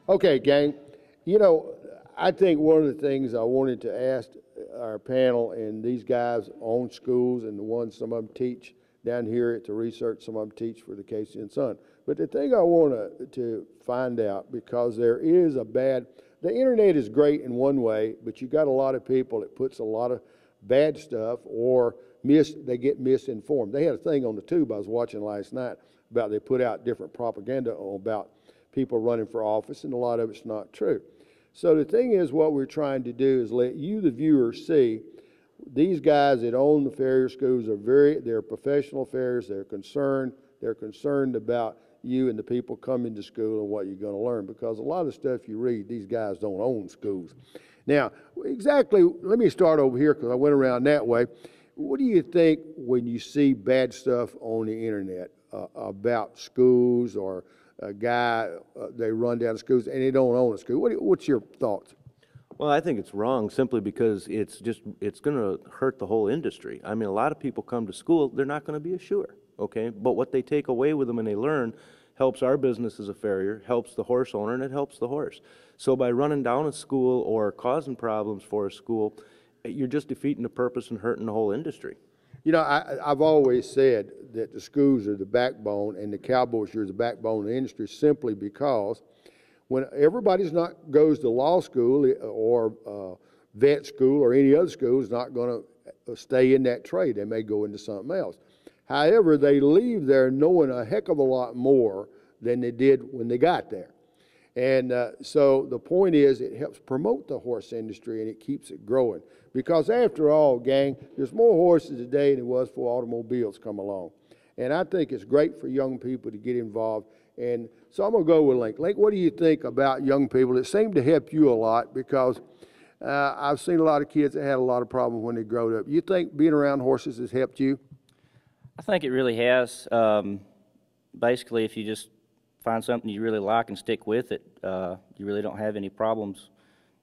Okay, gang. You know, I think one of the things I wanted to ask our panel, and these guys own schools, and the ones some of them teach down here at the research, some of them teach for the Casey and Son. But the thing I want to find out, because there is the internet is great in one way, but you got a lot of people that puts a lot of bad stuff or they get misinformed. They had a thing on the tube I was watching last night about they put out different propaganda about people running for office, and a lot of it's not true. So the thing is, what we're trying to do is let you, the viewer, see these guys that own the farrier schools they're professional farriers. They're concerned about you and the people coming to school and what you're going to learn, because a lot of the stuff you read, these guys don't own schools. Now, exactly, let me start over here because I went around that way. What do you think when you see bad stuff on the internet about schools, or a guy, they run down schools and they don't own a school? What's your thoughts? Well, I think it's wrong simply because it's going to hurt the whole industry. I mean, a lot of people come to school, they're not going to be a shoer, okay? But what they take away with them and they learn helps our business as a farrier, helps the horse owner, and it helps the horse. So by running down a school or causing problems for a school, you're just defeating the purpose and hurting the whole industry. You know, I've always said that the schools are the backbone and the cowboys are the backbone of the industry, simply because when everybody's not goes to law school or vet school or any other school is not going to stay in that trade. They may go into something else. However, they leave there knowing a heck of a lot more than they did when they got there. And so the point is, it helps promote the horse industry and it keeps it growing. Because after all, gang, there's more horses today than there was before automobiles come along. And I think it's great for young people to get involved. And so I'm going to go with Link. Link, what do you think about young people? It seemed to help you a lot, because I've seen a lot of kids that had a lot of problems when they growed up. You think being around horses has helped you? I think it really has. Basically, if you just find something you really like and stick with it, you really don't have any problems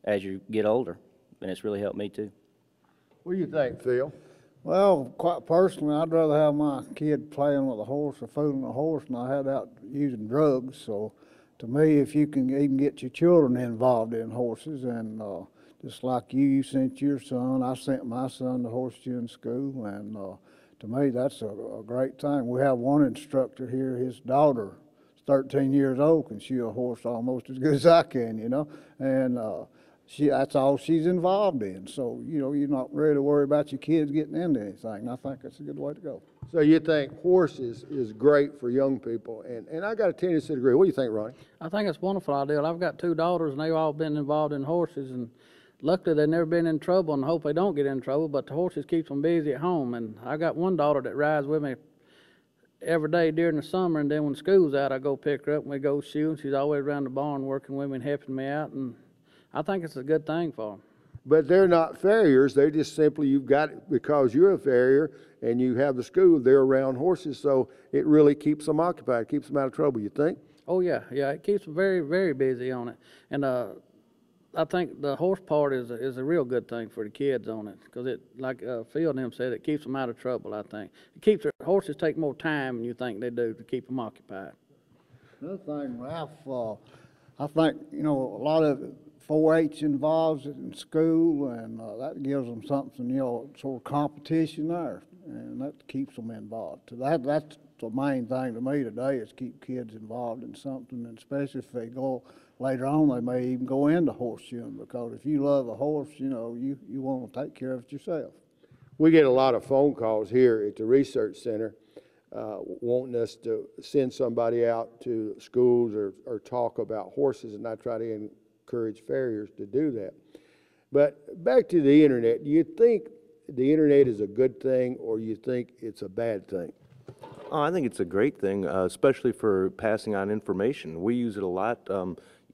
as you get older, and it's really helped me too. What do you think, Phil? Well, quite personally, I'd rather have my kid playing with a horse or fooling a horse than I had out using drugs. So to me, if you can even get your children involved in horses, and just like you sent your son, I sent my son to Horseshoeing school, and to me, that's a great thing. We have one instructor here, his daughter is 13 years old, can shoe a horse almost as good as I can, you know, and that's all she's involved in. So, you know, you're not ready to worry about your kids getting into anything. And I think that's a good way to go. So you think horses is great for young people, and I got a tendency to agree. What do you think, Ronnie? I think it's a wonderful idea. I've got two daughters, and they've all been involved in horses, and luckily they've never been in trouble, and I hope they don't get in trouble, but the horses keeps them busy at home. And I got one daughter that rides with me every day during the summer, and then when school's out, I go pick her up and we go shoe, and she's always around the barn working with me and helping me out, and I think it's a good thing for them. But they're not farriers. They're just simply, you've got it because you're a farrier and you have the school, they're around horses, so it really keeps them occupied, keeps them out of trouble, you think? Oh, yeah, it keeps them very, very busy on it. And I think the horse part is a real good thing for the kids on it, because it, like Phil and them said, it keeps them out of trouble, I think. It keeps their horses take more time than you think they do to keep them occupied. Another thing, Ralph, I think, you know, a lot of 4-H involves it in school, and that gives them something, you know, sort of competition there, and that keeps them involved. So that's the main thing to me today, is keep kids involved in something, and especially if they go later on, they may even go into horseshoeing, because if you love a horse, you know, you want to take care of it yourself. We get a lot of phone calls here at the research center wanting us to send somebody out to schools or talk about horses, and I try to encourage farriers to do that. But back to the internet, do you think the internet is a good thing, or you think it's a bad thing? Oh, I think it's a great thing, especially for passing on information. We use it a lot,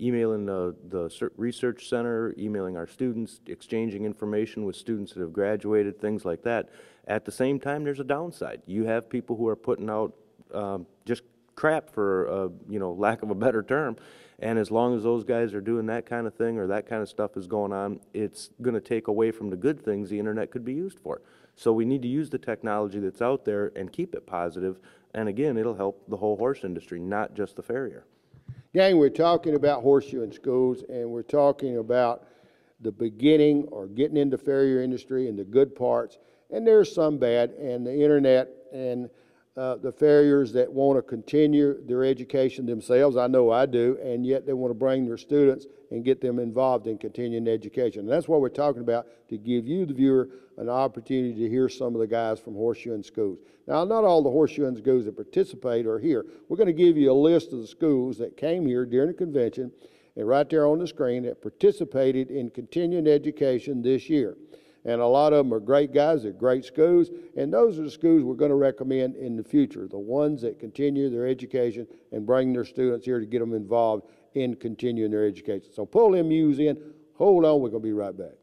emailing the research center, emailing our students, exchanging information with students that have graduated, things like that. At the same time, there's a downside. You have people who are putting out just crap, for you know, lack of a better term. And as long as those guys are doing that kind of thing, or that kind of stuff is going on, it's going to take away from the good things the internet could be used for. So we need to use the technology that's out there and keep it positive. And again, it'll help the whole horse industry, not just the farrier. Gang, we're talking about horseshoeing schools, and we're talking about the beginning or getting into farrier industry and the good parts, and there's some bad, and the internet and the farriers that want to continue their education themselves. I know I do, and yet they want to bring their students and get them involved in continuing education. And that's what we're talking about, to give you, the viewer, an opportunity to hear some of the guys from horseshoeing schools. Now, not all the horseshoeing schools that participate are here. We're going to give you a list of the schools that came here during the convention, and right there on the screen, that participated in continuing education this year. And a lot of them are great guys, they're great schools, and those are the schools we're going to recommend in the future, the ones that continue their education and bring their students here to get them involved in continuing their education. So pull them U's in. Hold on, we're going to be right back.